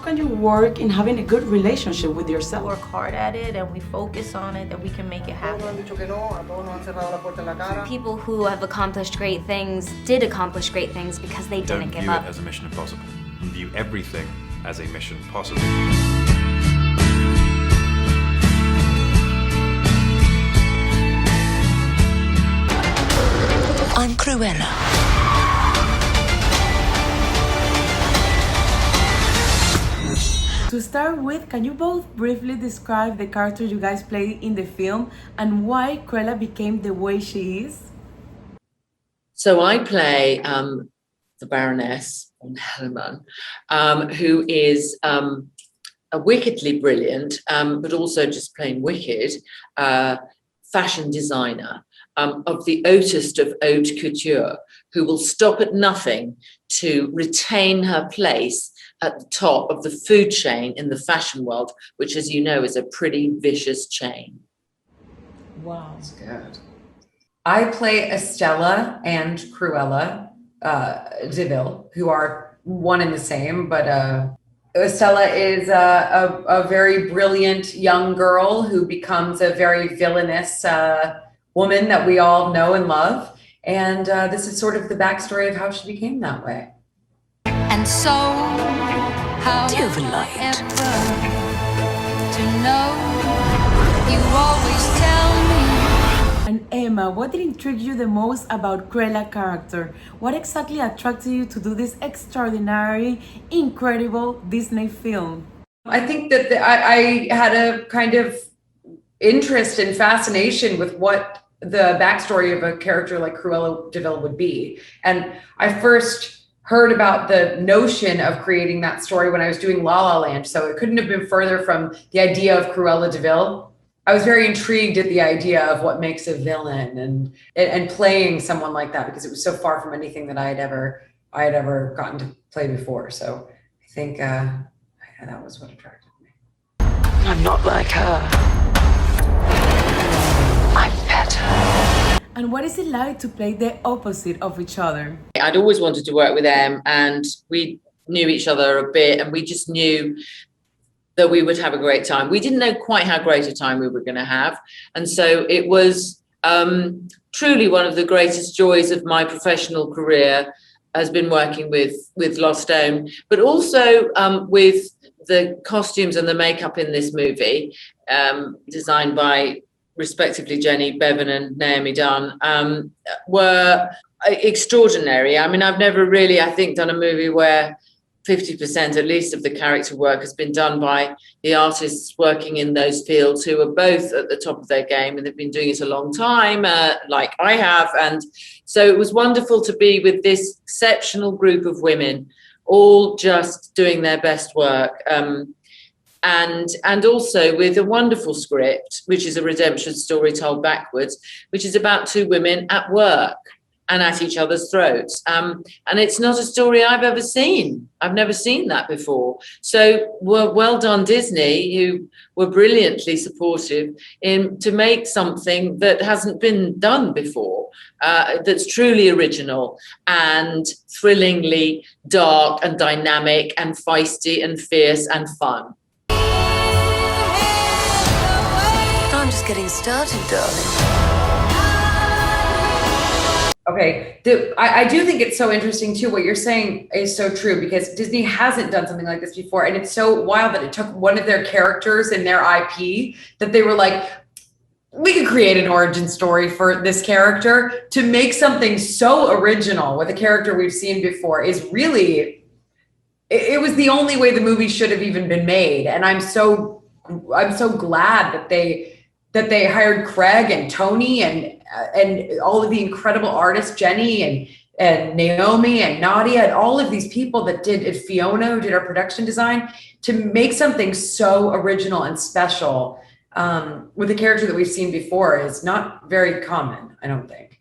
can you work in having a good relationship with yourself? Work hard at it and we focus on it, that we can make it happen. People who have accomplished great things did accomplish great things because they didn't give up. Don't view it as a mission impossible. View everything as a mission possible. I'm Cruella. To start with, can you both briefly describe the character you guys played in the film and why Cruella became the way she is? So I play the Baroness von Hellerman, who is a wickedly brilliant, but also just plain wicked, fashion designer of the hautest of haute couture, who will stop at nothing to retain her place at the top of the food chain in the fashion world, which, as you know, is a pretty vicious chain. Wow. That's good. I play Estella and Cruella DeVille, who are one and the same, but Estella is a very brilliant young girl who becomes a very villainous woman that we all know and love. And this is sort of the backstory of how she became that way. And so, how do you light? To know, you always tell me. And Emma, what did intrigue you the most about Cruella's character? What exactly attracted you to do this extraordinary, incredible Disney film? I think that I had a kind of interest and fascination with what the backstory of a character like Cruella DeVille would be. And I first heard about the notion of creating that story when I was doing La La Land. So it couldn't have been further from the idea of Cruella DeVille. I was very intrigued at the idea of what makes a villain and playing someone like that, because it was so far from anything that I had ever gotten to play before. So I think that was what attracted me. I'm not like her. I'm better. And what is it like to play the opposite of each other? I'd always wanted to work with them, and we knew each other a bit, and we just knew that we would have a great time. We didn't know quite how great a time we were going to have. And so it was truly one of the greatest joys of my professional career has been working with Lost Stone, but also with the costumes and the makeup in this movie, designed by respectively Jenny Bevan and Naomi Dunn, were extraordinary. I mean, I've never really, I think, done a movie where 50% at least of the character work has been done by the artists working in those fields, who are both at the top of their game, and they've been doing it a long time, like I have. And so it was wonderful to be with this exceptional group of women, all just doing their best work. And also with a wonderful script, which is a redemption story told backwards, which is about two women at work and at each other's throats. And it's not a story I've ever seen. I've never seen that before. So well done, Disney, who were brilliantly supportive to make something that hasn't been done before, that's truly original and thrillingly dark and dynamic and feisty and fierce and fun. I'm just getting started, darling. Okay, I do think it's so interesting too. What you're saying is so true, because Disney hasn't done something like this before. And it's so wild that it took one of their characters in their IP that they were like, we could create an origin story for this character. To make something so original with a character we've seen before is really, it was the only way the movie should have even been made. And I'm so glad that they hired Craig and Tony and all of the incredible artists, Jenny and Naomi and Nadia, and all of these people that did Fiona, who did our production design, to make something so original and special with a character that we've seen before is not very common, I don't think.